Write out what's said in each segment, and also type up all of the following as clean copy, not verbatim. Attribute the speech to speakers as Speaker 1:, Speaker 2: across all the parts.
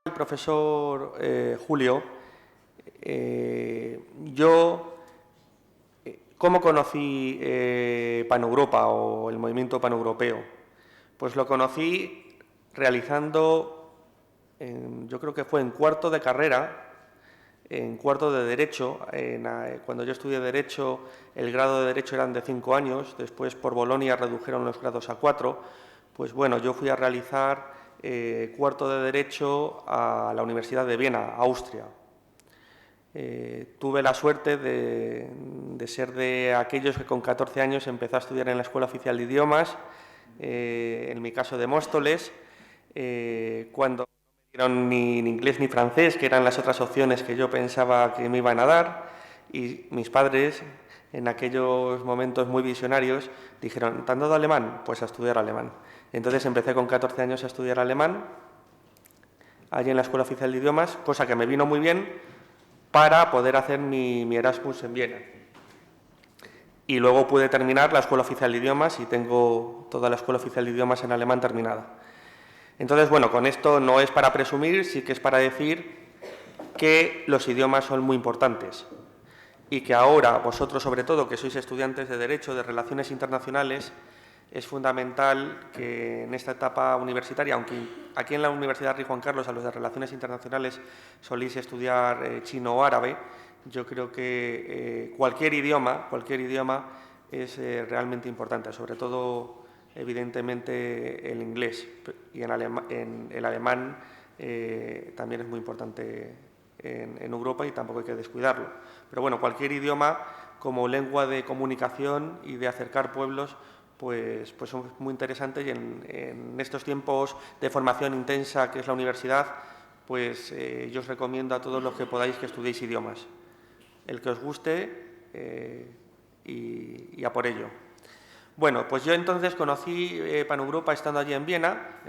Speaker 1: El profesor Julio, yo, ¿cómo conocí Paneuropa o el movimiento paneuropeo? Pues lo conocí realizando, yo creo que fue en cuarto de carrera, en cuarto de Derecho. Cuando yo estudié Derecho, el grado de Derecho eran de 5 años, después por Bolonia redujeron los grados a 4. Pues bueno, yo fui a realizar cuarto de Derecho a la Universidad de Viena, Austria. Tuve la suerte de ser de aquellos que con 14 años empezó a estudiar en la Escuela Oficial de Idiomas, en mi caso de Móstoles, cuando no me dieron ni inglés ni francés, que eran las otras opciones que yo pensaba que me iban a dar, y mis padres, en aquellos momentos muy visionarios, dijeron: ¿te han dado alemán? Pues a estudiar alemán. Entonces empecé con 14 años a estudiar alemán, allí en la Escuela Oficial de Idiomas, cosa que me vino muy bien para poder hacer mi Erasmus en Viena. Y luego pude terminar la Escuela Oficial de Idiomas y tengo toda la Escuela Oficial de Idiomas en alemán terminada. Entonces, bueno, con esto no es para presumir, sí que es para decir que los idiomas son muy importantes y que ahora vosotros, sobre todo, que sois estudiantes de Derecho, de Relaciones Internacionales, es fundamental que en esta etapa universitaria, aunque aquí en la Universidad Rey Juan Carlos a los de Relaciones Internacionales soléis estudiar chino o árabe, yo creo que cualquier idioma es realmente importante, sobre todo, evidentemente, el inglés, y en el alemán también es muy importante en Europa y tampoco hay que descuidarlo. Pero bueno, cualquier idioma como lengua de comunicación y de acercar pueblos, pues son muy interesantes, y en estos tiempos de formación intensa que es la universidad, pues yo os recomiendo a todos los que podáis que estudiéis idiomas, el que os guste y a por ello. Bueno, pues yo entonces conocí Paneuropa estando allí en Viena.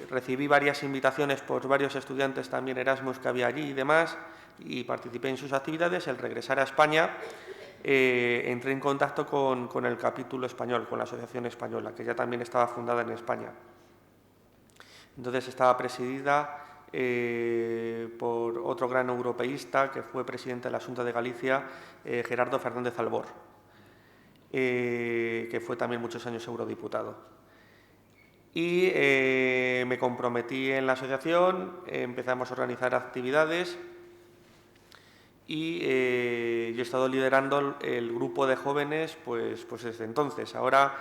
Speaker 1: Recibí varias invitaciones por varios estudiantes también Erasmus que había allí y demás, y participé en sus actividades. Al regresar a España, entré en contacto con el capítulo español, con la Asociación Española, que ya también estaba fundada en España. Entonces estaba presidida por otro gran europeísta que fue presidente de la Xunta de Galicia, Gerardo Fernández Albor, que fue también muchos años eurodiputado. Y me comprometí en la asociación, empezamos a organizar actividades y yo he estado liderando el grupo de jóvenes pues desde entonces. Ahora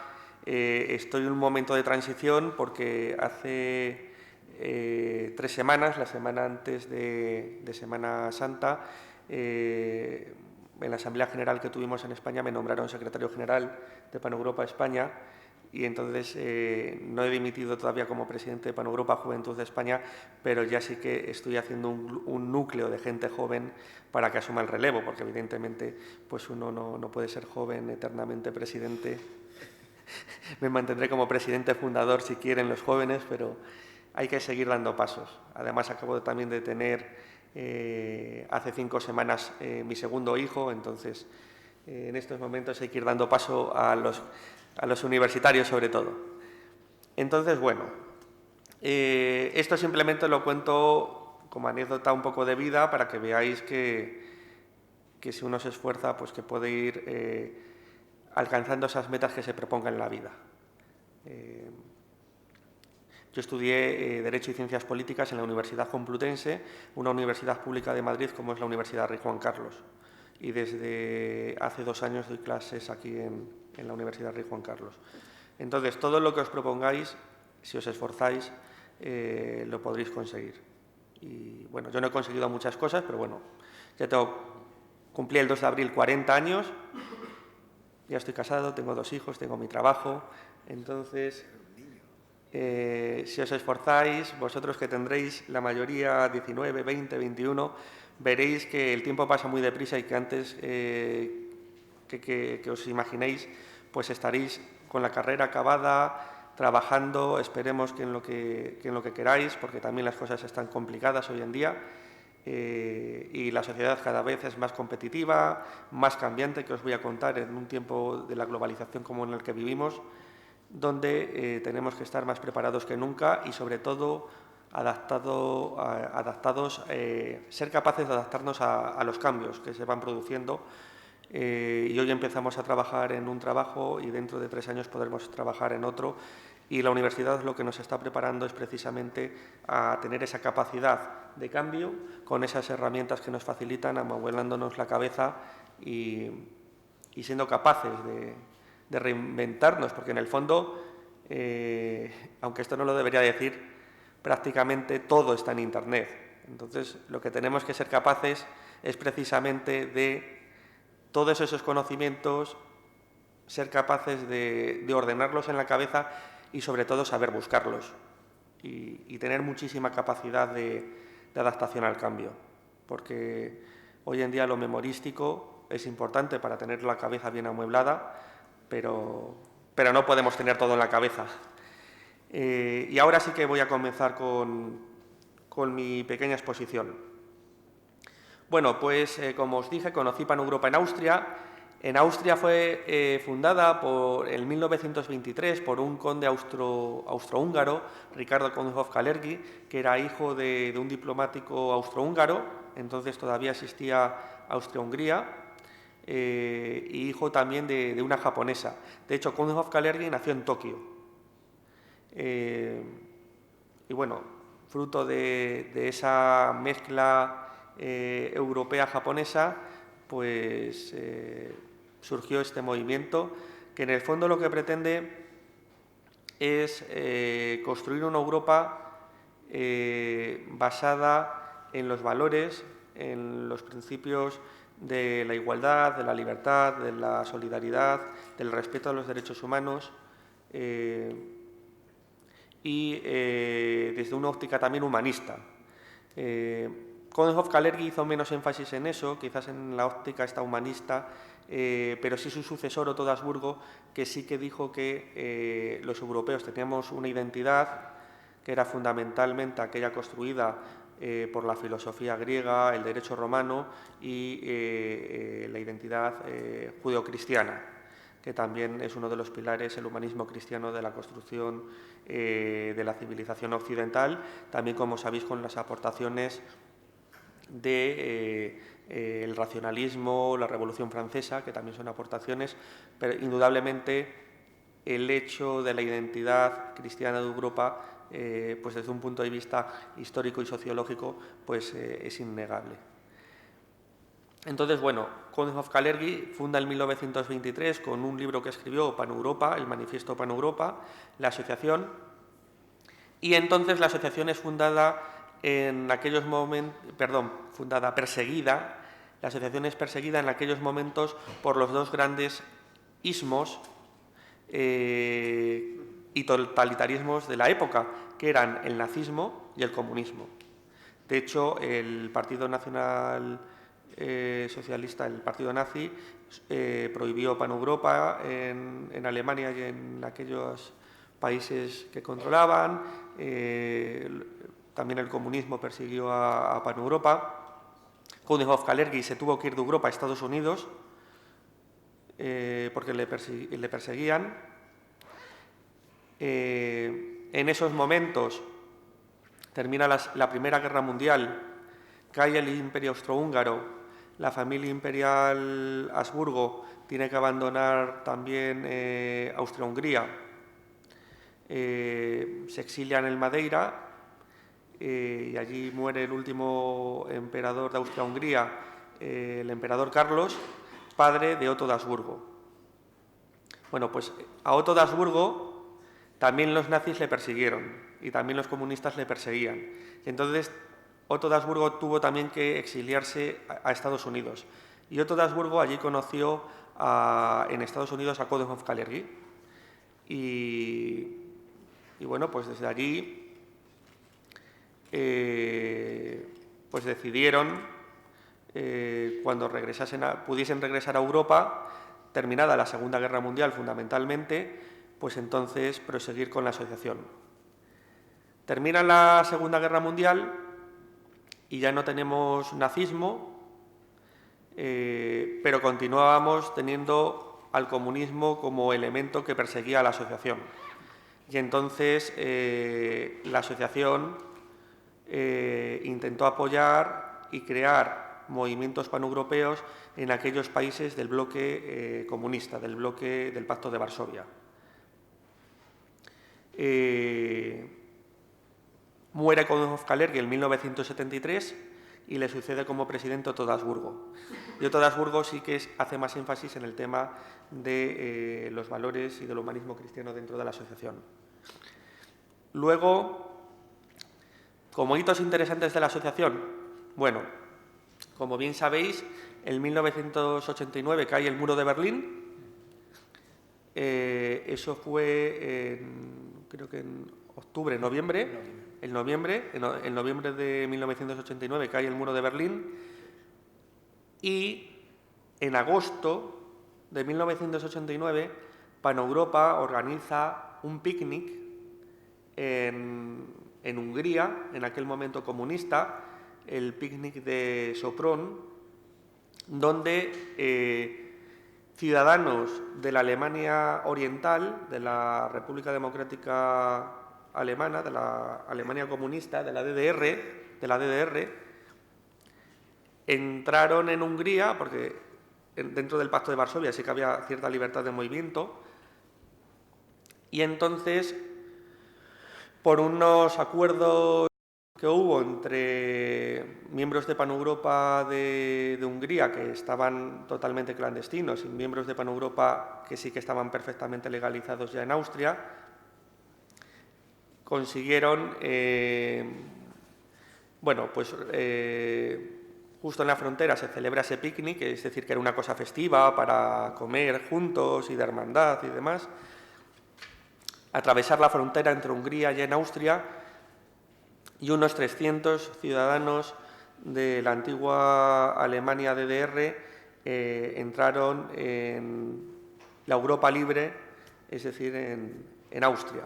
Speaker 1: estoy en un momento de transición porque hace 3 semanas, la semana antes de Semana Santa, en la Asamblea General que tuvimos en España me nombraron secretario general de Paneuropa España. Y entonces no he dimitido todavía como presidente de Paneuropa Juventud de España, pero ya sí que estoy haciendo un núcleo de gente joven para que asuma el relevo, porque evidentemente pues uno no puede ser joven eternamente presidente. Me mantendré como presidente fundador si quieren los jóvenes, pero hay que seguir dando pasos. Además, acabo también de tener hace 5 semanas mi segundo hijo, entonces en estos momentos hay que ir dando paso a los universitarios sobre todo. Entonces, bueno, esto simplemente lo cuento como anécdota un poco de vida para que veáis que si uno se esfuerza, pues que puede ir alcanzando esas metas que se proponga en la vida. Yo estudié Derecho y Ciencias Políticas en la Universidad Complutense, una universidad pública de Madrid como es la Universidad Rey Juan Carlos. Y desde hace 2 años doy clases aquí en la Universidad Rey Juan Carlos. Entonces, todo lo que os propongáis, si os esforzáis, lo podréis conseguir. Y bueno, yo no he conseguido muchas cosas, pero bueno, ya cumplí el 2 de abril 40 años, ya estoy casado, tengo 2 hijos, tengo mi trabajo. Entonces, si os esforzáis, vosotros que tendréis la mayoría 19, 20, 21, veréis que el tiempo pasa muy deprisa y que antes que os imaginéis, pues estaréis con la carrera acabada, trabajando, esperemos que en lo que queráis, porque también las cosas están complicadas hoy en día, y la sociedad cada vez es más competitiva, más cambiante, que os voy a contar en un tiempo de la globalización como en el que vivimos, donde tenemos que estar más preparados que nunca y, sobre todo, ser capaces de adaptarnos a los cambios que se van produciendo. Y hoy empezamos a trabajar en un trabajo y dentro de 3 años podremos trabajar en otro. Y la universidad lo que nos está preparando es precisamente a tener esa capacidad de cambio con esas herramientas que nos facilitan, amueblándonos la cabeza y siendo capaces de reinventarnos, porque en el fondo, aunque esto no lo debería decir, prácticamente todo está en Internet. Entonces, lo que tenemos que ser capaces es precisamente de todos esos conocimientos, ser capaces de ordenarlos en la cabeza y, sobre todo, saber buscarlos y tener muchísima capacidad de adaptación al cambio, porque hoy en día lo memorístico es importante para tener la cabeza bien amueblada, pero no podemos tener todo en la cabeza. Y ahora sí que voy a comenzar con mi pequeña exposición. Bueno, pues como os dije, conocí PanEuropa en Austria. En Austria fue fundada en 1923 por un conde austrohúngaro, Ricardo Kondhoff-Kalergi, que era hijo de un diplomático austrohúngaro, entonces todavía existía Austria-Hungría, y hijo también de una japonesa. De hecho, Kondhoff-Kalergi nació en Tokio. Y bueno, fruto de esa mezcla europea-japonesa, pues surgió este movimiento que en el fondo lo que pretende es construir una Europa basada en los valores, en los principios de la igualdad, de la libertad, de la solidaridad, del respeto a los derechos humanos y desde una óptica también humanista. Kondhoff-Kalergi hizo menos énfasis en eso, quizás en la óptica esta humanista, pero sí su sucesor Otto de Habsburgo, que sí que dijo que los europeos teníamos una identidad que era fundamentalmente aquella construida por la filosofía griega, el derecho romano y la identidad judeocristiana, que también es uno de los pilares, el humanismo cristiano, de la construcción de la civilización occidental, también, como sabéis, con las aportaciones del racionalismo, la Revolución Francesa, que también son aportaciones, pero indudablemente el hecho de la identidad cristiana de Europa, pues desde un punto de vista histórico y sociológico, pues es innegable. Entonces, bueno, Kondhoff-Kalergi funda en 1923 con un libro que escribió PanEuropa, el Manifiesto PanEuropa, la asociación, y entonces la asociación es fundada en aquellos momentos, perseguida, la asociación es perseguida en aquellos momentos por los dos grandes ismos y totalitarismos de la época, que eran el nazismo y el comunismo. De hecho, el Partido Nacional Socialista, el partido nazi, prohibió PanEuropa en Alemania y en aquellos países que controlaban. También el comunismo persiguió a PanEuropa. Kondhoff-Kalergi se tuvo que ir de Europa a Estados Unidos porque le perseguían. En esos momentos termina la Primera Guerra Mundial, cae el Imperio Austrohúngaro, la familia imperial Habsburgo tiene que abandonar también Austria-Hungría, se exilian en Madeira y allí muere el último emperador de Austria-Hungría, el emperador Carlos, padre de Otto de Habsburgo. Bueno, pues a Otto de Habsburgo también los nazis le persiguieron y también los comunistas le perseguían. Y entonces Otto de Habsburgo tuvo también que exiliarse a Estados Unidos. Y Otto de Habsburgo allí conoció en Estados Unidos a Kondhoff-Kalergi. Y bueno, pues desde allí pues decidieron, cuando pudiesen regresar a Europa, terminada la Segunda Guerra Mundial fundamentalmente, pues entonces proseguir con la asociación. Termina la Segunda Guerra Mundial y ya no tenemos nazismo, pero continuábamos teniendo al comunismo como elemento que perseguía a la asociación. Y entonces la asociación intentó apoyar y crear movimientos paneuropeos en aquellos países del bloque comunista, del bloque del Pacto de Varsovia. Muere Kalergi en 1973 y le sucede como presidente Otto Habsburgo. Y Otto Habsburgo sí que hace más énfasis en el tema de los valores y del humanismo cristiano dentro de la asociación. Luego, como hitos interesantes de la asociación, bueno, como bien sabéis, en 1989 cae el muro de Berlín. Eso fue, creo que en octubre, noviembre. En noviembre de 1989 cae el muro de Berlín y en agosto de 1989 Paneuropa organiza un picnic en Hungría, en aquel momento comunista, el picnic de Sopron, donde ciudadanos de la Alemania Oriental, de la República Democrática Alemana, de la Alemania comunista, de la DDR, entraron en Hungría, porque dentro del Pacto de Varsovia sí que había cierta libertad de movimiento, y entonces, por unos acuerdos que hubo entre miembros de Paneuropa de Hungría, que estaban totalmente clandestinos, y miembros de Paneuropa que sí que estaban perfectamente legalizados ya en Austria, consiguieron, justo en la frontera se celebra ese picnic, es decir, que era una cosa festiva para comer juntos y de hermandad y demás, atravesar la frontera entre Hungría y en Austria, y unos 300 ciudadanos de la antigua Alemania DDR entraron en la Europa libre, es decir, en Austria.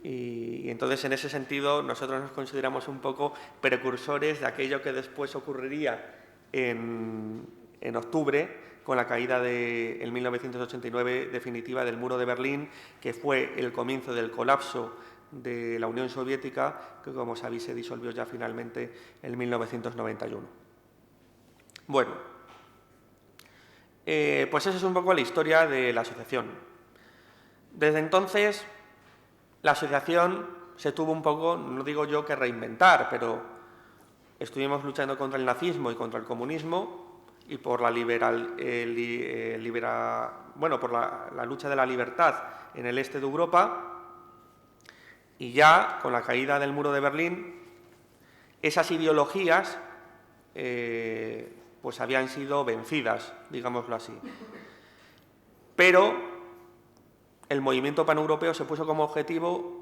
Speaker 1: Y entonces, en ese sentido, nosotros nos consideramos un poco precursores de aquello que después ocurriría en octubre, con la caída en 1989 definitiva del muro de Berlín, que fue el comienzo del colapso de la Unión Soviética, que, como sabéis, se disolvió ya finalmente en 1991. Bueno, pues esa es un poco la historia de la asociación. Desde entonces, la asociación se tuvo un poco, no digo yo que reinventar, pero estuvimos luchando contra el nazismo y contra el comunismo y por la lucha de la libertad en el este de Europa, y ya con la caída del muro de Berlín, esas ideologías pues habían sido vencidas, digámoslo así. Pero el movimiento paneuropeo se puso como objetivo,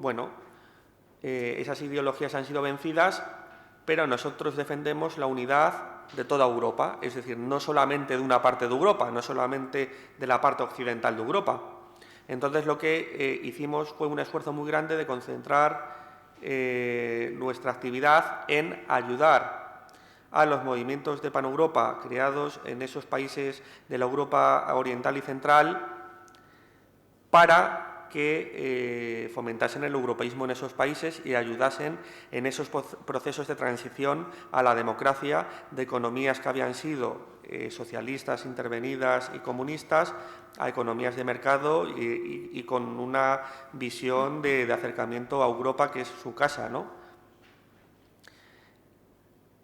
Speaker 1: esas ideologías han sido vencidas, pero nosotros defendemos la unidad de toda Europa, es decir, no solamente de una parte de Europa, no solamente de la parte occidental de Europa. Entonces, lo que hicimos fue un esfuerzo muy grande de concentrar nuestra actividad en ayudar a los movimientos de Paneuropa creados en esos países de la Europa oriental y central para que fomentasen el europeísmo en esos países y ayudasen en esos procesos de transición a la democracia de economías que habían sido socialistas, intervenidas y comunistas, a economías de mercado y con una visión de acercamiento a Europa, que es su casa, ¿no?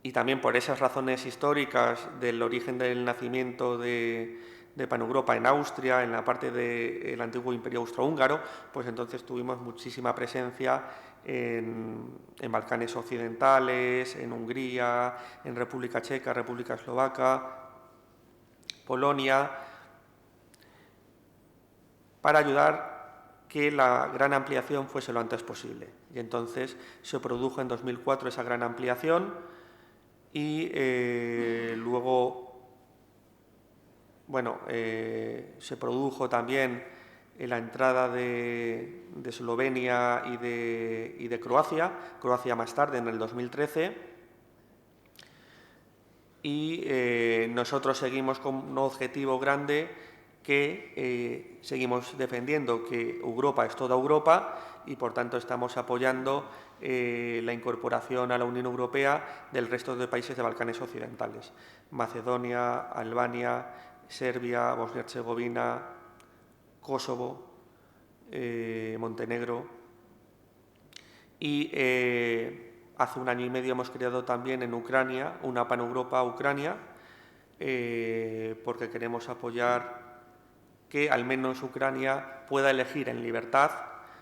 Speaker 1: Y también por esas razones históricas del origen del nacimiento de Paneuropa en Austria, en la parte del antiguo Imperio Austrohúngaro, pues entonces tuvimos muchísima presencia en Balcanes occidentales, en Hungría, en República Checa, República Eslovaca, Polonia, para ayudar que la gran ampliación fuese lo antes posible. Y entonces se produjo en 2004 esa gran ampliación y luego se produjo también la entrada de Eslovenia y de Croacia más tarde, en el 2013, y nosotros seguimos con un objetivo grande que seguimos defendiendo que Europa es toda Europa y, por tanto, estamos apoyando la incorporación a la Unión Europea del resto de países de Balcanes occidentales: Macedonia, Albania, Serbia, Bosnia-Herzegovina, Kosovo, Montenegro. Y hace 1 año y medio hemos creado también en Ucrania una Pan-Europa-Ucrania, porque queremos apoyar que al menos Ucrania pueda elegir en libertad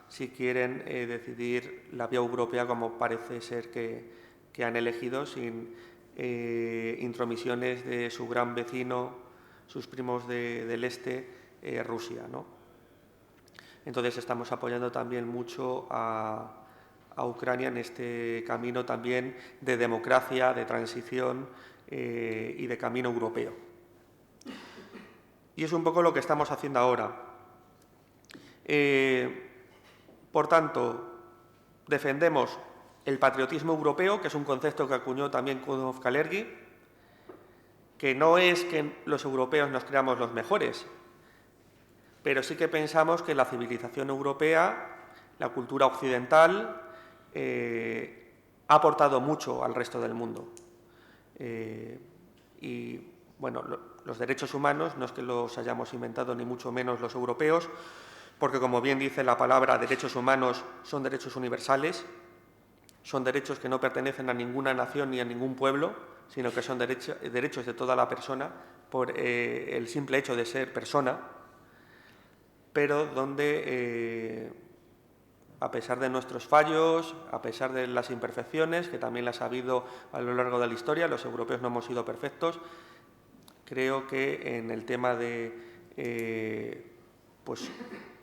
Speaker 1: si quieren decidir la vía europea, como parece ser que han elegido, sin intromisiones de su gran vecino, sus primos del este, Rusia, ¿no? Entonces estamos apoyando también mucho a Ucrania en este camino también de democracia, de transición y de camino europeo. Y es un poco lo que estamos haciendo ahora. Por tanto, defendemos el patriotismo europeo, que es un concepto que acuñó también Kudov-Kalergi, que no es que los europeos nos creamos los mejores, pero sí que pensamos que la civilización europea, la cultura occidental, ha aportado mucho al resto del mundo. Y, bueno, los derechos humanos no es que los hayamos inventado ni mucho menos los europeos, porque, como bien dice la palabra, derechos humanos son derechos universales, son derechos que no pertenecen a ninguna nación ni a ningún pueblo, sino que son derechos de toda la persona por el simple hecho de ser persona, pero donde, a pesar de nuestros fallos, a pesar de las imperfecciones, que también las ha habido a lo largo de la historia, los europeos no hemos sido perfectos, creo que en el tema de pues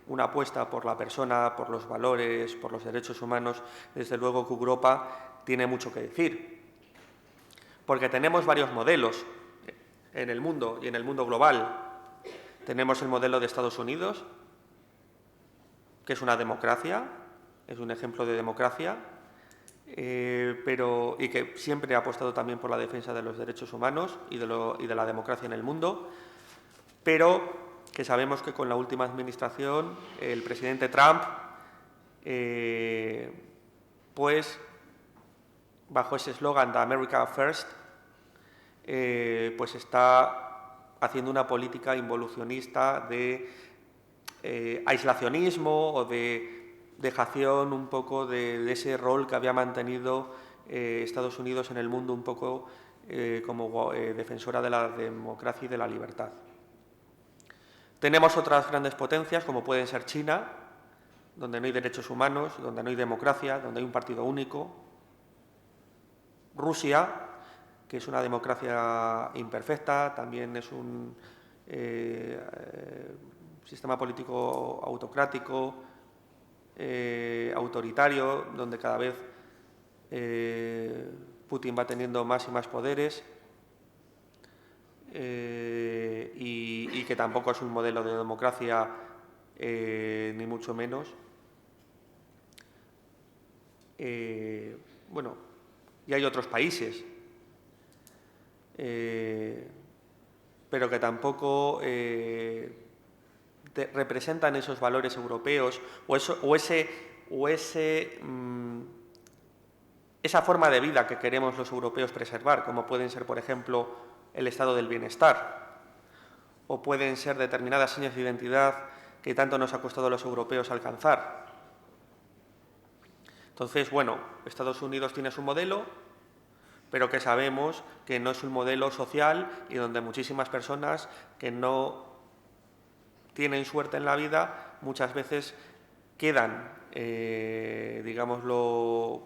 Speaker 1: una apuesta por la persona, por los valores, por los derechos humanos, desde luego que Europa tiene mucho que decir. Porque tenemos varios modelos en el mundo y en el mundo global. Tenemos el modelo de Estados Unidos, que es una democracia, es un ejemplo de democracia, y que siempre ha apostado también por la defensa de los derechos humanos y de la democracia en el mundo, pero que sabemos que con la última administración, el presidente Trump, pues bajo ese eslogan de America First, pues está haciendo una política involucionista de aislacionismo o de dejación un poco de ese rol que había mantenido Estados Unidos en el mundo, un poco como defensora de la democracia y de la libertad. Tenemos otras grandes potencias, como pueden ser China, donde no hay derechos humanos, donde no hay democracia, donde hay un partido único. Rusia, que es una democracia imperfecta, también es un sistema político autocrático, autoritario, donde cada vez Putin va teniendo más y más poderes. Y que tampoco es un modelo de democracia, ni mucho menos. Bueno, y hay otros países, pero que tampoco representan esos valores europeos esa forma de vida que queremos los europeos preservar, como pueden ser, por ejemplo, el estado del bienestar, o pueden ser determinadas señas de identidad que tanto nos ha costado a los europeos alcanzar. Entonces, bueno, Estados Unidos tiene su modelo, pero que sabemos que no es un modelo social y donde muchísimas personas que no tienen suerte en la vida muchas veces quedan, digámoslo,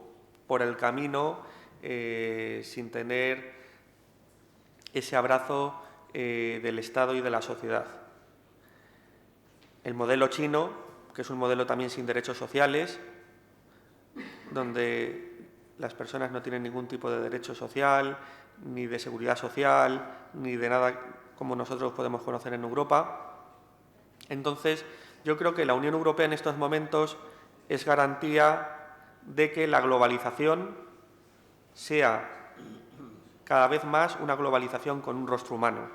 Speaker 1: por el camino sin tener ese abrazo del Estado y de la sociedad. El modelo chino, que es un modelo también sin derechos sociales, donde las personas no tienen ningún tipo de derecho social, ni de seguridad social, ni de nada como nosotros podemos conocer en Europa. Entonces, yo creo que la Unión Europea en estos momentos es garantía de que la globalización sea cada vez más una globalización con un rostro humano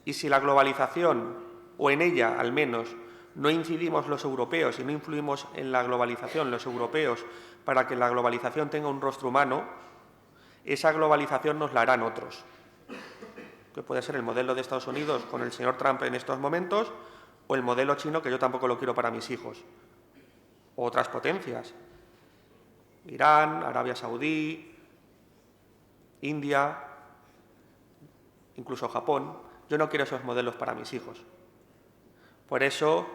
Speaker 1: Y si la globalización, o en ella al menos, no incidimos los europeos y no influimos en la globalización los europeos para que la globalización tenga un rostro humano, esa globalización nos la harán otros, que puede ser el modelo de Estados Unidos con el señor Trump en estos momentos, o el modelo chino, que yo tampoco lo quiero para mis hijos, o otras potencias, Irán, Arabia Saudí, India, incluso Japón. Yo no quiero esos modelos para mis hijos. Por eso,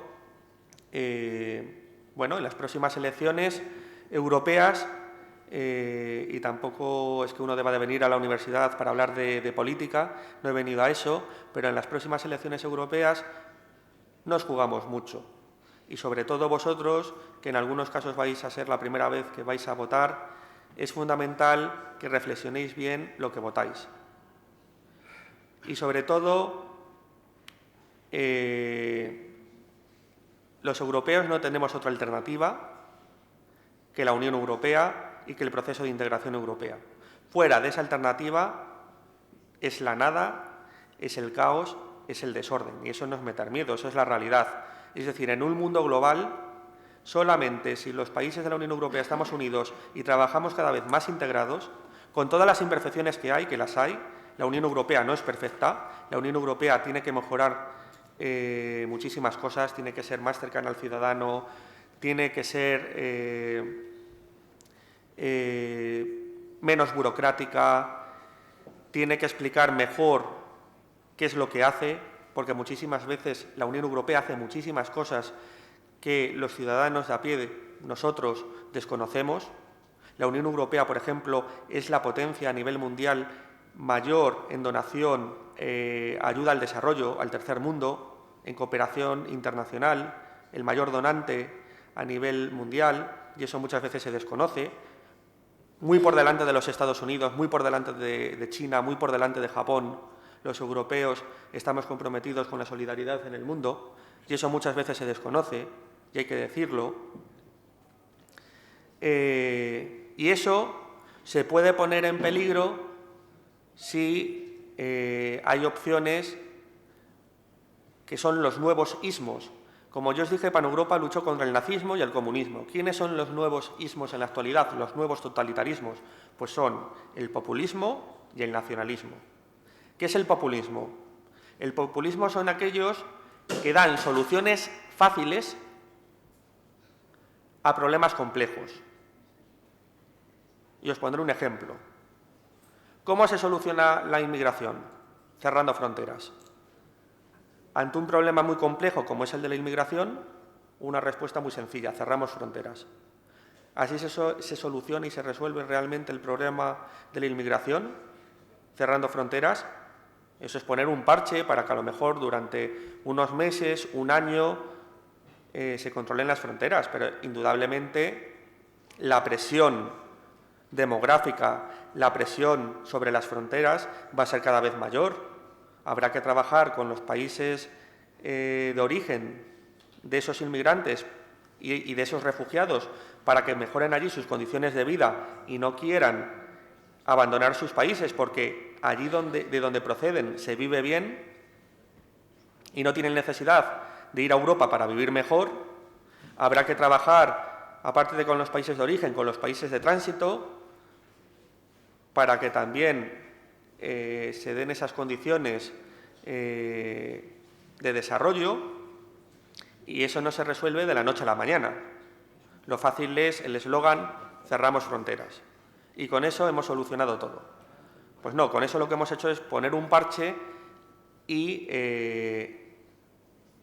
Speaker 1: bueno, en las próximas elecciones europeas, y tampoco es que uno deba de venir a la universidad para hablar de política, no he venido a eso, pero en las próximas elecciones europeas nos jugamos mucho. Y sobre todo vosotros, que en algunos casos vais a ser la primera vez que vais a votar, es fundamental que reflexionéis bien lo que votáis. Y sobre todo, los europeos no tenemos otra alternativa que la Unión Europea y que el proceso de integración europea. Fuera de esa alternativa es la nada, es el caos, es el desorden. Y eso no es meter miedo, eso es la realidad. Es decir, en un mundo global, solamente si los países de la Unión Europea estamos unidos y trabajamos cada vez más integrados, con todas las imperfecciones que hay, que las hay, la Unión Europea no es perfecta, la Unión Europea tiene que mejorar muchísimas cosas, tiene que ser más cercana al ciudadano, tiene que ser menos burocrática, tiene que explicar mejor qué es lo que hace, porque muchísimas veces la Unión Europea hace muchísimas cosas que los ciudadanos de a pie, nosotros, desconocemos. La Unión Europea, por ejemplo, es la potencia a nivel mundial mayor en donación, ayuda al desarrollo, al tercer mundo, en cooperación internacional, el mayor donante a nivel mundial, y eso muchas veces se desconoce, muy por delante de los Estados Unidos, muy por delante de China, muy por delante de Japón. Los europeos estamos comprometidos con la solidaridad en el mundo, y eso muchas veces se desconoce, y hay que decirlo. Y eso se puede poner en peligro si hay opciones que son los nuevos ismos. Como yo os dije, Paneuropa luchó contra el nazismo y el comunismo. ¿Quiénes son los nuevos ismos en la actualidad, los nuevos totalitarismos? Pues son el populismo y el nacionalismo. ¿Qué es el populismo? El populismo son aquellos que dan soluciones fáciles a problemas complejos. Y os pondré un ejemplo. ¿Cómo se soluciona la inmigración? Cerrando fronteras. Ante un problema muy complejo como es el de la inmigración, una respuesta muy sencilla, cerramos fronteras. Así se soluciona y se resuelve realmente el problema de la inmigración, cerrando fronteras. Eso es poner un parche para que a lo mejor durante unos meses, un año, se controlen las fronteras, pero indudablemente la presión demográfica, la presión sobre las fronteras va a ser cada vez mayor. Habrá que trabajar con los países de origen de esos inmigrantes y de esos refugiados para que mejoren allí sus condiciones de vida y no quieran abandonar sus países porque allí de donde proceden se vive bien y no tienen necesidad de ir a Europa para vivir mejor. Habrá que trabajar, aparte de con los países de origen, con los países de tránsito para que también se den esas condiciones de desarrollo, y eso no se resuelve de la noche a la mañana. Lo fácil es el eslogan cerramos fronteras y con eso hemos solucionado todo. Pues no, con eso lo que hemos hecho es poner un parche y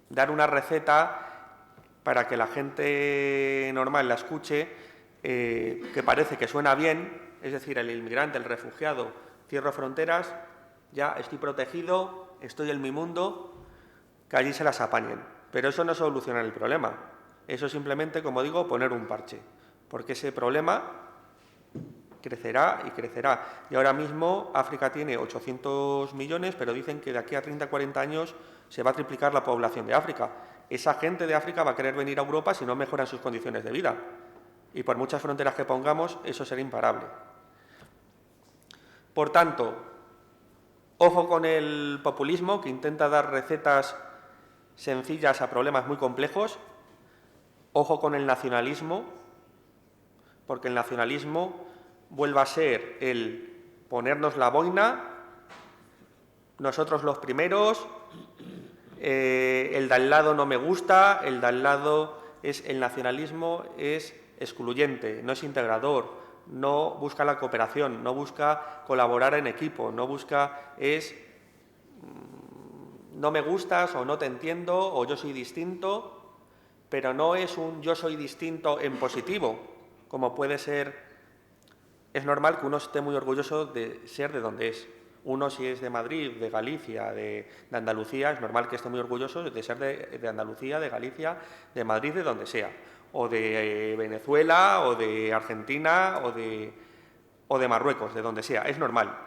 Speaker 1: dar una receta para que la gente normal la escuche, que parece que suena bien, es decir, el inmigrante, el refugiado, cierro fronteras, ya estoy protegido, estoy en mi mundo, que allí se las apañen. Pero eso no soluciona el problema. Eso simplemente, como digo, poner un parche. Porque ese problema crecerá y crecerá. Y ahora mismo África tiene 800 millones, pero dicen que de aquí a 30 o 40 años se va a triplicar la población de África. Esa gente de África va a querer venir a Europa si no mejoran sus condiciones de vida. Y por muchas fronteras que pongamos, eso será imparable. Por tanto, Ojo con el populismo, que intenta dar recetas sencillas a problemas muy complejos. Ojo con el nacionalismo, porque el nacionalismo vuelve a ser el ponernos la boina, nosotros los primeros, el de al lado no me gusta, el de al lado el nacionalismo es excluyente, no es integrador, no busca la cooperación, no busca colaborar en equipo, no busca no me gustas o no te entiendo o yo soy distinto, pero no es un yo soy distinto en positivo, como puede ser. Es normal que uno esté muy orgulloso de ser de donde es. Uno, si es de Madrid, de Galicia, de Andalucía, es normal que esté muy orgulloso de ser de Andalucía, de Galicia, de Madrid, de donde sea. O de Venezuela, o de Argentina, o de Marruecos, de donde sea. Es normal.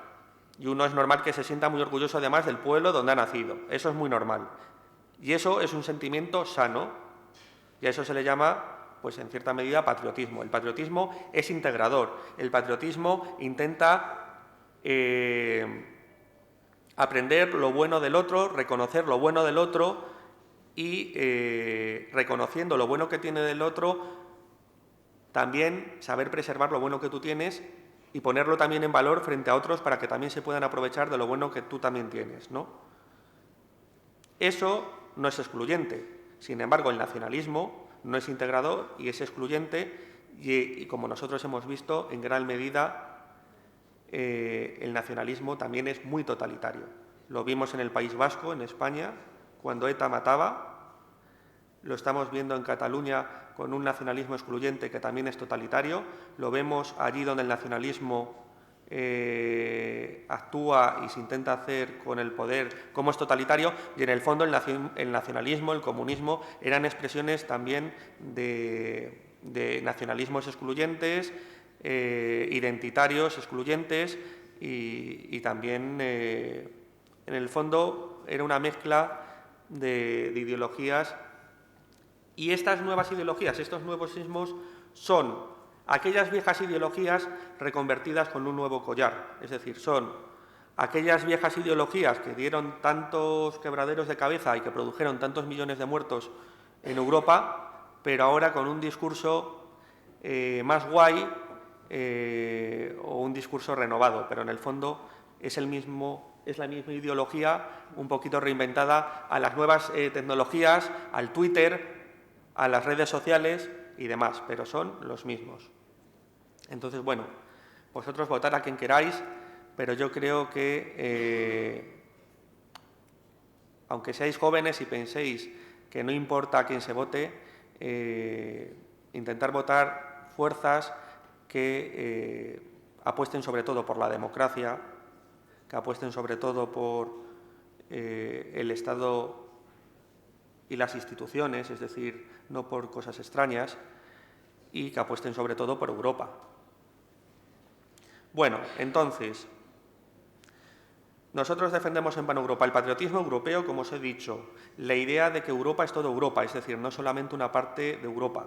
Speaker 1: Y uno es normal que se sienta muy orgulloso además del pueblo donde ha nacido. Eso es muy normal. Y eso es un sentimiento sano. Y a eso se le llama, pues en cierta medida, patriotismo. El patriotismo es integrador. El patriotismo intenta aprender lo bueno del otro, reconocer lo bueno del otro y, reconociendo lo bueno que tiene del otro, también saber preservar lo bueno que tú tienes y ponerlo también en valor frente a otros para que también se puedan aprovechar de lo bueno que tú también tienes, ¿no? Eso no es excluyente. Sin embargo, el nacionalismo no es integrador y es excluyente y como nosotros hemos visto, en gran medida el nacionalismo también es muy totalitario. Lo vimos en el País Vasco, en España, cuando ETA mataba. Lo estamos viendo en Cataluña con un nacionalismo excluyente que también es totalitario. Lo vemos allí donde el nacionalismo actúa y se intenta hacer con el poder como es totalitario, y en el fondo el nacionalismo, el comunismo, eran expresiones también de nacionalismos excluyentes, identitarios excluyentes y también, en el fondo, era una mezcla de ideologías. Y estas nuevas ideologías, estos nuevos sismos, son aquellas viejas ideologías reconvertidas con un nuevo collar. Es decir, son aquellas viejas ideologías que dieron tantos quebraderos de cabeza y que produjeron tantos millones de muertos en Europa, pero ahora con un discurso más guay o un discurso renovado, pero en el fondo es la misma ideología un poquito reinventada a las nuevas tecnologías, al Twitter, a las redes sociales y demás, pero son los mismos. Entonces, bueno, vosotros votad a quien queráis, pero yo creo que, aunque seáis jóvenes y penséis que no importa a quién se vote, intentar votar fuerzas que apuesten sobre todo por la democracia, que apuesten sobre todo por el Estado y las instituciones, es decir, no por cosas extrañas, y que apuesten sobre todo por Europa. Bueno, entonces, nosotros defendemos en Pan-Europa el patriotismo europeo, como os he dicho, la idea de que Europa es toda Europa, es decir, no solamente una parte de Europa.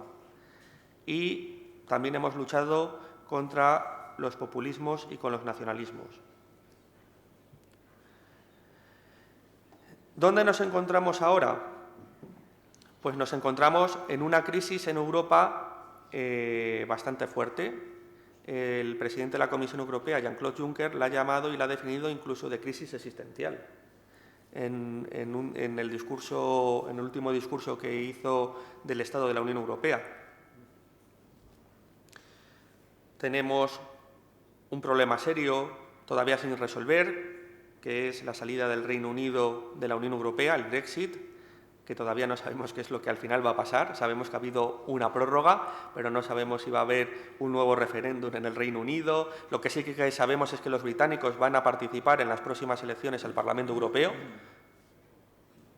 Speaker 1: Y también hemos luchado contra los populismos y con los nacionalismos. ¿Dónde nos encontramos ahora? Pues nos encontramos en una crisis en Europa bastante fuerte. El presidente de la Comisión Europea, Jean-Claude Juncker, la ha llamado y la ha definido incluso de crisis existencial. En el último discurso que hizo del Estado de la Unión Europea. Tenemos un problema serio, todavía sin resolver, que es la salida del Reino Unido de la Unión Europea, el Brexit, que todavía no sabemos qué es lo que al final va a pasar. Sabemos que ha habido una prórroga, pero no sabemos si va a haber un nuevo referéndum en el Reino Unido. Lo que sí que sabemos es que los británicos van a participar en las próximas elecciones al Parlamento Europeo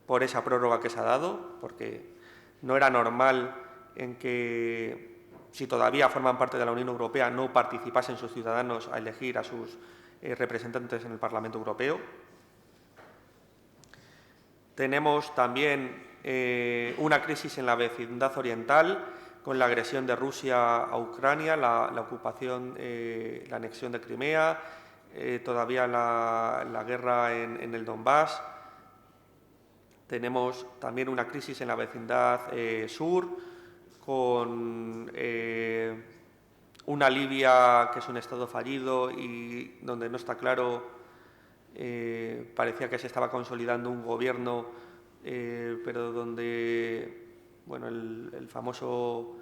Speaker 1: por esa prórroga que se ha dado, porque no era normal en que, si todavía forman parte de la Unión Europea, no participasen sus ciudadanos a elegir a sus representantes en el Parlamento Europeo. Tenemos también una crisis en la vecindad oriental, con la agresión de Rusia a Ucrania, la ocupación, la anexión de Crimea, todavía la guerra en el Donbass. Tenemos también una crisis en la vecindad sur, con una Libia que es un Estado fallido y donde no está claro, parecía que se estaba consolidando un gobierno, pero donde bueno, el famoso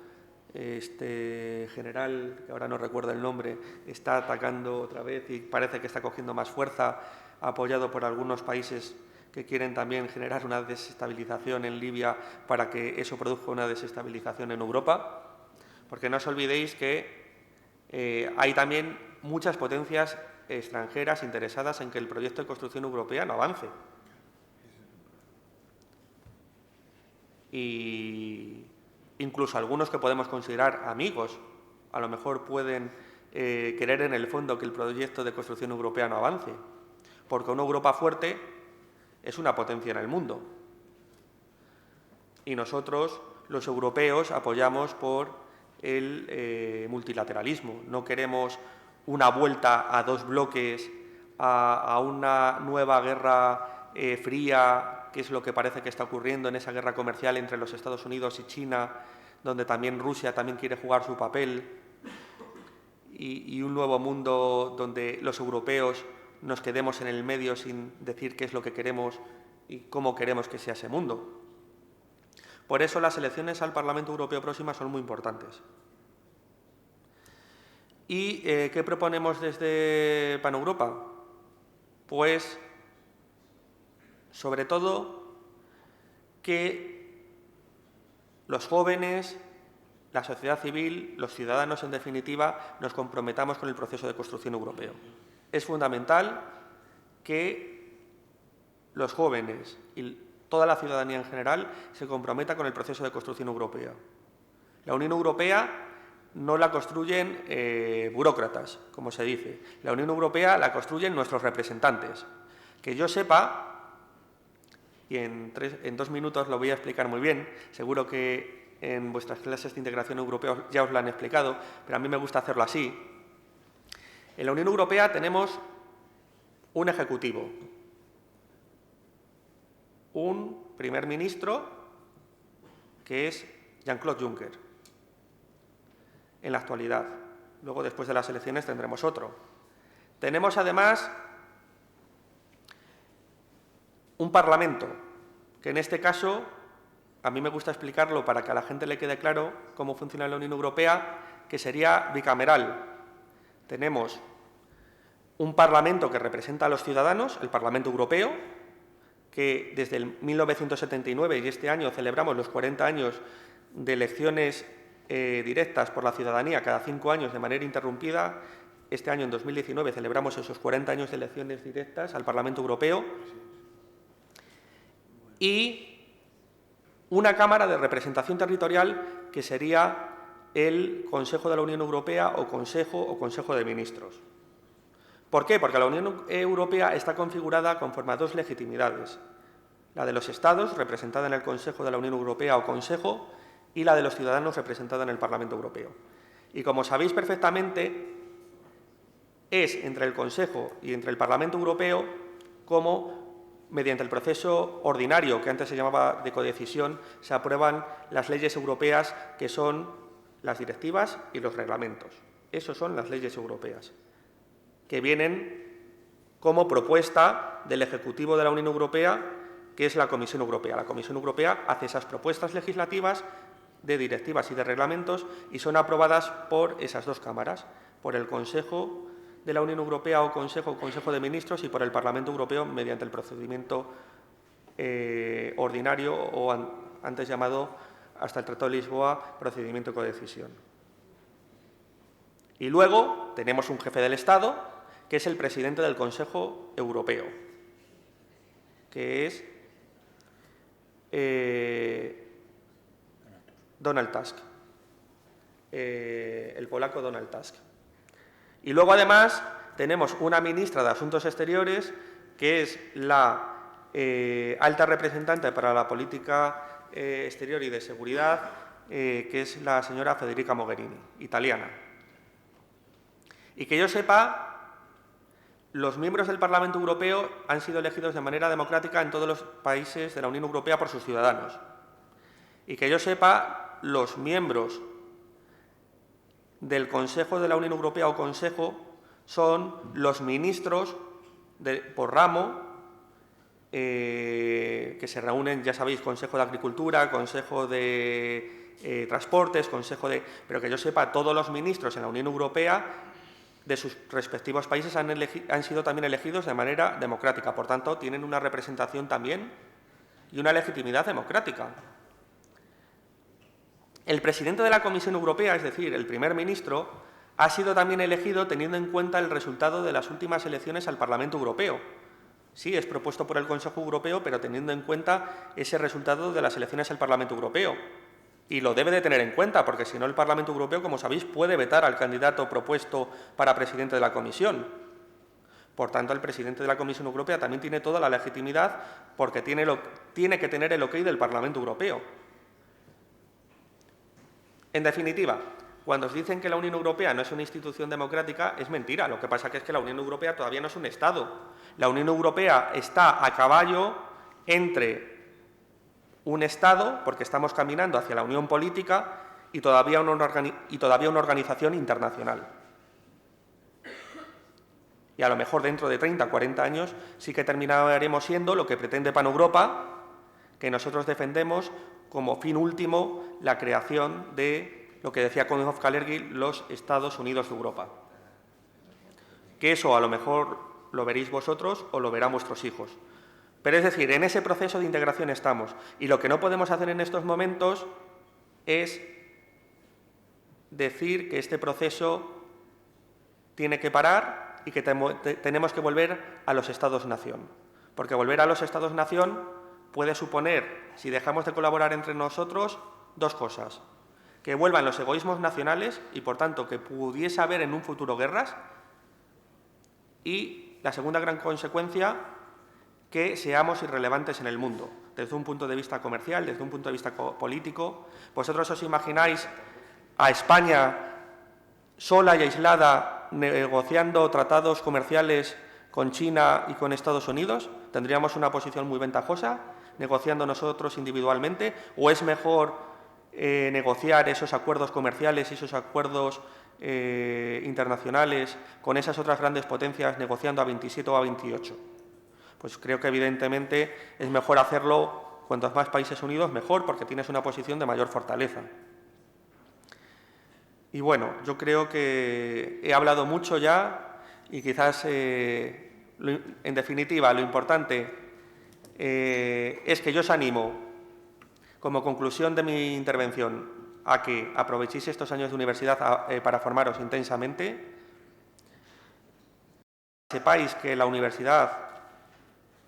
Speaker 1: general, que ahora no recuerdo el nombre, está atacando otra vez y parece que está cogiendo más fuerza, apoyado por algunos países que quieren también generar una desestabilización en Libia para que eso produzca una desestabilización en Europa. Porque no os olvidéis que hay también muchas potencias extranjeras interesadas en que el proyecto de construcción europea no avance. Y incluso algunos que podemos considerar amigos, a lo mejor pueden querer en el fondo que el proyecto de construcción europea no avance, porque una Europa fuerte es una potencia en el mundo. Y nosotros, los europeos, apoyamos por el multilateralismo. No queremos una vuelta a dos bloques, a una nueva guerra fría, que es lo que parece que está ocurriendo en esa guerra comercial entre los Estados Unidos y China, donde también Rusia también quiere jugar su papel, y un nuevo mundo donde los europeos nos quedemos en el medio sin decir qué es lo que queremos y cómo queremos que sea ese mundo. Por eso las elecciones al Parlamento Europeo próximas son muy importantes. ¿Y qué proponemos desde PanEuropa? Pues, sobre todo, que los jóvenes, la sociedad civil, los ciudadanos, en definitiva, nos comprometamos con el proceso de construcción europeo. Es fundamental que los jóvenes y toda la ciudadanía en general se comprometa con el proceso de construcción europea. La Unión Europea no la construyen burócratas, como se dice. La Unión Europea la construyen nuestros representantes. Que yo sepa, y en 2 minutos lo voy a explicar muy bien, seguro que en vuestras clases de integración europea ya os lo han explicado, pero a mí me gusta hacerlo así. En la Unión Europea tenemos un ejecutivo, un primer ministro, que es Jean-Claude Juncker, en la actualidad. Luego, después de las elecciones, tendremos otro. Tenemos, además, un Parlamento, que en este caso, a mí me gusta explicarlo para que a la gente le quede claro cómo funciona la Unión Europea, que sería bicameral. Tenemos un Parlamento que representa a los ciudadanos, el Parlamento Europeo, que desde el 1979 y este año celebramos los 40 años de elecciones directas por la ciudadanía cada 5 años de manera interrumpida. Este año, en 2019, celebramos esos 40 años de elecciones directas al Parlamento Europeo. Y una Cámara de Representación Territorial que sería el Consejo de la Unión Europea o Consejo de Ministros. ¿Por qué? Porque la Unión Europea está configurada conforme a 2 legitimidades. La de los Estados, representada en el Consejo de la Unión Europea o Consejo, y la de los ciudadanos, representada en el Parlamento Europeo. Y como sabéis perfectamente, es entre el Consejo y entre el Parlamento Europeo como, mediante el proceso ordinario, que antes se llamaba de codecisión, se aprueban las leyes europeas, que son las directivas y los reglamentos. Esos son las leyes europeas, que vienen como propuesta del Ejecutivo de la Unión Europea, que es la Comisión Europea. La Comisión Europea hace esas propuestas legislativas de directivas y de reglamentos y son aprobadas por esas 2 cámaras, por el Consejo de la Unión Europea o Consejo de Ministros y por el Parlamento Europeo mediante el procedimiento ordinario o antes llamado, hasta el Tratado de Lisboa, procedimiento de codecisión. Y luego tenemos un jefe del Estado, que es el presidente del Consejo Europeo, que es Donald Tusk, el polaco Donald Tusk. Y luego, además, tenemos una ministra de Asuntos Exteriores, que es la alta representante para la política exterior y de seguridad, que es la señora Federica Mogherini, italiana. Y que yo sepa, Los miembros del Parlamento Europeo han sido elegidos de manera democrática en todos los países de la Unión Europea por sus ciudadanos. Y que yo sepa, los miembros del Consejo de la Unión Europea o Consejo son los ministros por ramo que se reúnen, ya sabéis, Consejo de Agricultura, Consejo de Transportes, Consejo de... Pero que yo sepa, todos los ministros en la Unión Europea de sus respectivos países han sido también elegidos de manera democrática. Por tanto, tienen una representación también y una legitimidad democrática. El presidente de la Comisión Europea, es decir, el primer ministro, ha sido también elegido teniendo en cuenta el resultado de las últimas elecciones al Parlamento Europeo. Sí, es propuesto por el Consejo Europeo, pero teniendo en cuenta ese resultado de las elecciones al Parlamento Europeo. Y lo debe de tener en cuenta, porque si no el Parlamento Europeo, como sabéis, puede vetar al candidato propuesto para presidente de la Comisión. Por tanto, el presidente de la Comisión Europea también tiene toda la legitimidad porque tiene que tener el ok del Parlamento Europeo. En definitiva, cuando os dicen que la Unión Europea no es una institución democrática, es mentira. Lo que pasa es que la Unión Europea todavía no es un Estado. La Unión Europea está a caballo entre un Estado, porque estamos caminando hacia la unión política, y todavía una organización internacional. Y a lo mejor dentro de 30 o 40 años sí que terminaremos siendo lo que pretende PanEuropa, que nosotros defendemos como fin último la creación de lo que decía Commonwealth-Kalergi, los Estados Unidos de Europa. Que eso a lo mejor lo veréis vosotros o lo verán vuestros hijos. Pero es decir, en ese proceso de integración estamos. Y lo que no podemos hacer en estos momentos es decir que este proceso tiene que parar y que tenemos que volver a los Estados-nación. Porque volver a los Estados-nación puede suponer, si dejamos de colaborar entre nosotros, dos cosas. Que vuelvan los egoísmos nacionales y, por tanto, que pudiese haber en un futuro guerras. Y la segunda gran consecuencia, que seamos irrelevantes en el mundo, desde un punto de vista comercial, desde un punto de vista político. ¿Vosotros os imagináis a España sola y aislada negociando tratados comerciales con China y con Estados Unidos? ¿Tendríamos una posición muy ventajosa negociando nosotros individualmente? ¿O es mejor negociar esos acuerdos comerciales y esos acuerdos internacionales con esas otras grandes potencias negociando a 27 o a 28? Pues creo que evidentemente es mejor hacerlo cuantos más países unidos mejor, porque tienes una posición de mayor fortaleza. Y bueno, yo creo que he hablado mucho ya y quizás, en definitiva, lo importante es que yo os animo, como conclusión de mi intervención, a que aprovechéis estos años de universidad para formaros intensamente. Sepáis que la universidad,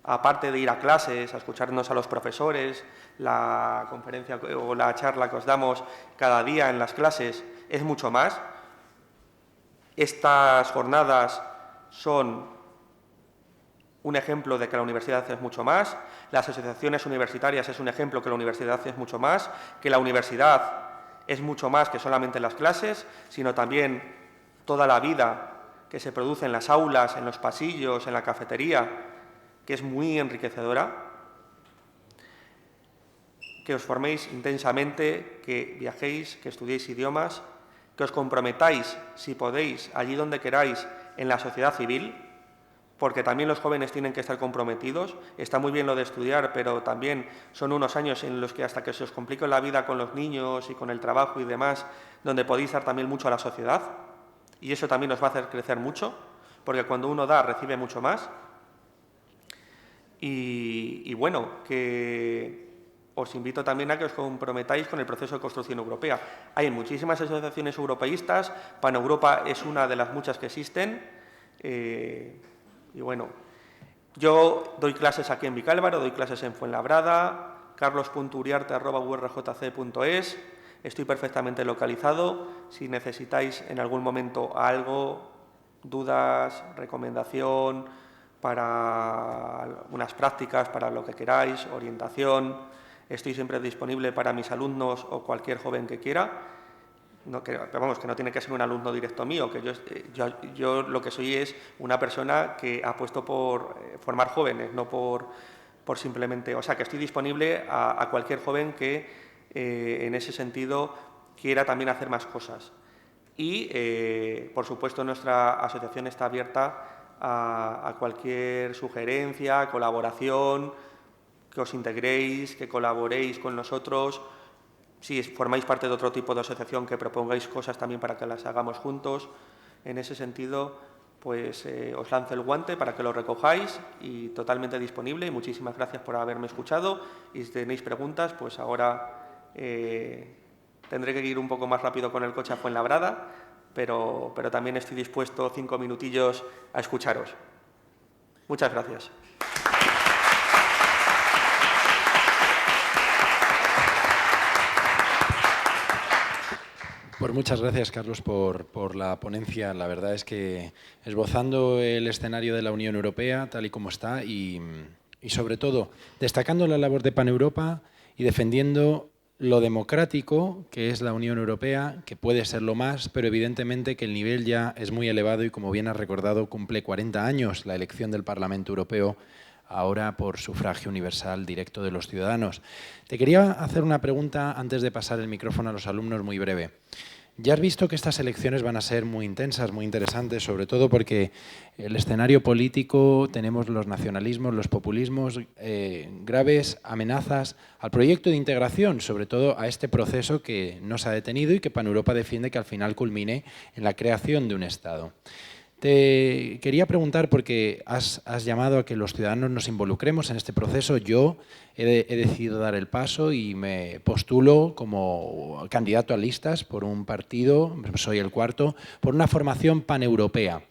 Speaker 1: aparte de ir a clases, a escucharnos a los profesores, la conferencia o la charla que os damos cada día en las clases, es mucho más. Estas jornadas son un ejemplo de que la universidad es mucho más. Las asociaciones universitarias es un ejemplo que la universidad es mucho más, que la universidad es mucho más que solamente las clases, sino también toda la vida que se produce en las aulas, en los pasillos, en la cafetería, que es muy enriquecedora. Que os forméis intensamente, que viajéis, que estudiéis idiomas, que os comprometáis, si podéis, allí donde queráis, en la sociedad civil, porque también los jóvenes tienen que estar comprometidos. Está muy bien lo de estudiar, pero también son unos años en los que hasta que se os complique la vida con los niños y con el trabajo y demás, donde podéis dar también mucho a la sociedad, y eso también os va a hacer crecer mucho, porque cuando uno da, recibe mucho más. Y bueno, que os invito también a que os comprometáis con el proceso de construcción europea. Hay muchísimas asociaciones europeístas, PanEuropa es una de las muchas que existen, y bueno, yo doy clases aquí en Vicálvaro, doy clases en Fuenlabrada, carlos.uriarte@urjc.es, estoy perfectamente localizado. Si necesitáis en algún momento algo, dudas, recomendación para unas prácticas, para lo que queráis, orientación, estoy siempre disponible para mis alumnos o cualquier joven que quiera. vamos, que no tiene que ser un alumno directo mío, que yo lo que soy es una persona que apuesto por formar jóvenes, no por simplemente, o sea, que estoy disponible a cualquier joven que en ese sentido quiera también hacer más cosas. Y, por supuesto, nuestra asociación está abierta a cualquier sugerencia, colaboración, que os integréis, que colaboréis con nosotros. Si formáis parte de otro tipo de asociación, que propongáis cosas también para que las hagamos juntos. En ese sentido, pues os lanzo el guante para que lo recojáis y totalmente disponible. Y muchísimas gracias por haberme escuchado. Y si tenéis preguntas, pues ahora tendré que ir un poco más rápido con el coche a Fuenlabrada, pero también estoy dispuesto 5 minutillos a escucharos. Muchas gracias.
Speaker 2: Pues muchas gracias, Carlos, por la ponencia. La verdad es que esbozando el escenario de la Unión Europea, tal y como está, y sobre todo destacando la labor de PanEuropa y defendiendo lo democrático que es la Unión Europea, que puede ser lo más, pero evidentemente que el nivel ya es muy elevado y, como bien has recordado, cumple 40 años la elección del Parlamento Europeo, ahora por sufragio universal directo de los ciudadanos. Te quería hacer una pregunta antes de pasar el micrófono a los alumnos, muy breve. Ya has visto que estas elecciones van a ser muy intensas, muy interesantes, sobre todo porque el escenario político, tenemos los nacionalismos, los populismos, graves amenazas al proyecto de integración, sobre todo a este proceso que no se ha detenido y que PanEuropa defiende que al final culmine en la creación de un Estado. Te quería preguntar, porque has llamado a que los ciudadanos nos involucremos en este proceso. Yo he decidido dar el paso y me postulo como candidato a listas por un partido, soy el cuarto, por una formación paneuropea.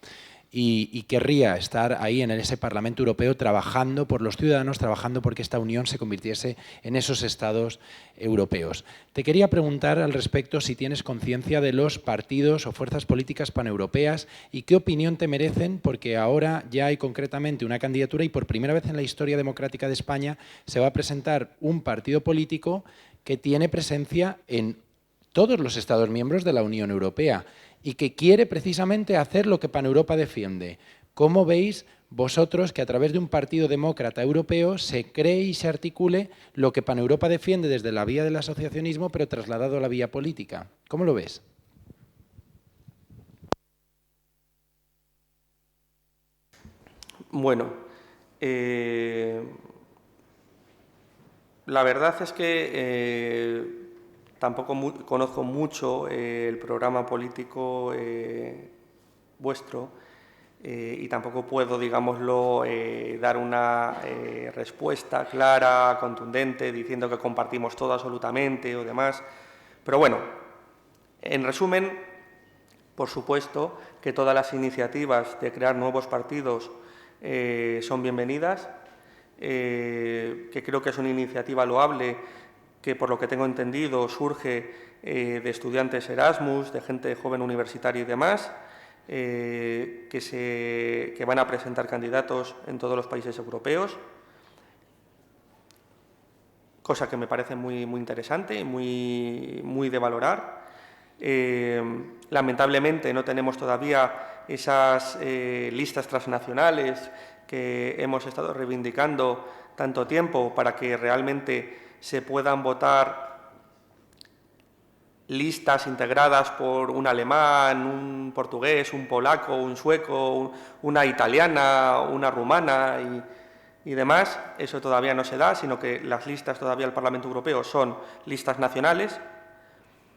Speaker 2: Y querría estar ahí en ese Parlamento Europeo trabajando por los ciudadanos, trabajando porque esta Unión se convirtiese en esos Estados europeos. Te quería preguntar al respecto si tienes conciencia de los partidos o fuerzas políticas paneuropeas y qué opinión te merecen, porque ahora ya hay concretamente una candidatura y por primera vez en la historia democrática de España se va a presentar un partido político que tiene presencia en todos los Estados miembros de la Unión Europea y que quiere precisamente hacer lo que PanEuropa defiende. ¿Cómo veis vosotros que a través de un partido demócrata europeo se cree y se articule lo que PanEuropa defiende desde la vía del asociacionismo, pero trasladado a la vía política? ¿Cómo lo ves?
Speaker 1: Bueno, la verdad es que tampoco conozco mucho el programa político vuestro y tampoco puedo, digámoslo, dar una respuesta clara, contundente, diciendo que compartimos todo absolutamente o demás. Pero bueno, en resumen, por supuesto que todas las iniciativas de crear nuevos partidos son bienvenidas, que creo que es una iniciativa loable que, por lo que tengo entendido, surge de estudiantes Erasmus, de gente joven universitaria y demás, que van a presentar candidatos en todos los países europeos, cosa que me parece muy, muy interesante y muy de valorar. Lamentablemente no tenemos todavía esas listas transnacionales que hemos estado reivindicando tanto tiempo para que realmente se puedan votar listas integradas por un alemán, un portugués, un polaco, un sueco, una italiana, una rumana y demás. Eso todavía no se da, sino que las listas todavía del Parlamento Europeo son listas nacionales.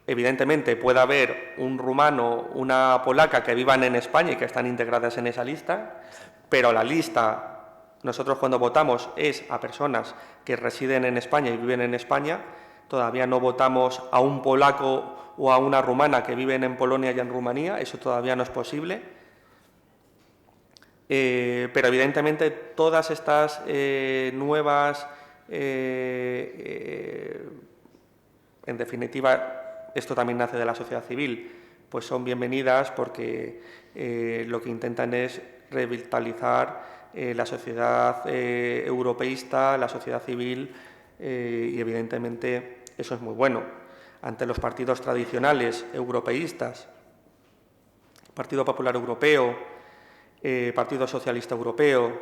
Speaker 1: Evidentemente puede haber un rumano, una polaca que vivan en España y que están integradas en esa lista, pero la lista, nosotros cuando votamos es a personas que residen en España y viven en España. Todavía no votamos a un polaco o a una rumana que viven en Polonia y en Rumanía, eso todavía no es posible. Pero evidentemente todas estas nuevas, en definitiva, esto también nace de la sociedad civil, pues son bienvenidas porque lo que intentan es revitalizar la sociedad europeísta, la sociedad civil, y evidentemente eso es muy bueno. ante los partidos tradicionales europeístas, Partido Popular Europeo, Partido Socialista Europeo,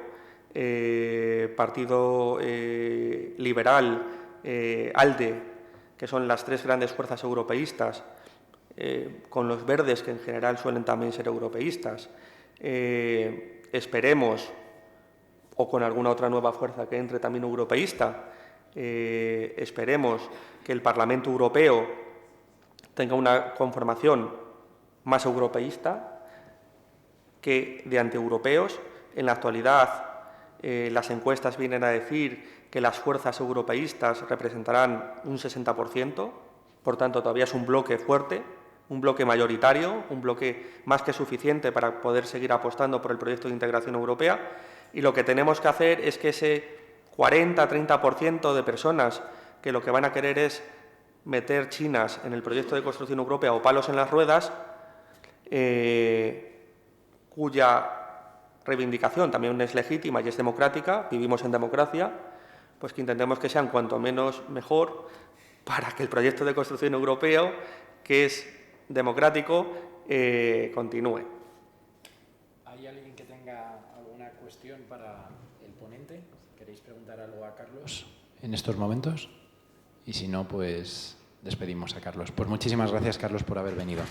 Speaker 1: Partido Liberal, ALDE, que son las tres grandes fuerzas europeístas, con los verdes, que en general suelen también ser europeístas. Esperemos, o con alguna otra nueva fuerza que entre también europeísta, esperemos que el Parlamento Europeo tenga una conformación más europeísta que de antieuropeos. En la actualidad, las encuestas vienen a decir que las fuerzas europeístas representarán un 60%, por tanto, todavía es un bloque fuerte, un bloque mayoritario, un bloque más que suficiente para poder seguir apostando por el proyecto de integración europea, y lo que tenemos que hacer es que ese 40-30% de personas que lo que van a querer es meter chinas en el proyecto de construcción europea o palos en las ruedas, cuya reivindicación también es legítima y es democrática, vivimos en democracia, pues que intentemos que sean cuanto menos mejor para que el proyecto de construcción europeo, que es democrático, continúe.
Speaker 2: ¿Hay alguien que tenga alguna cuestión para el ponente? ¿Queréis preguntar algo a Carlos en estos momentos? Y si no, pues despedimos a Carlos. Pues muchísimas gracias, Carlos, por haber venido.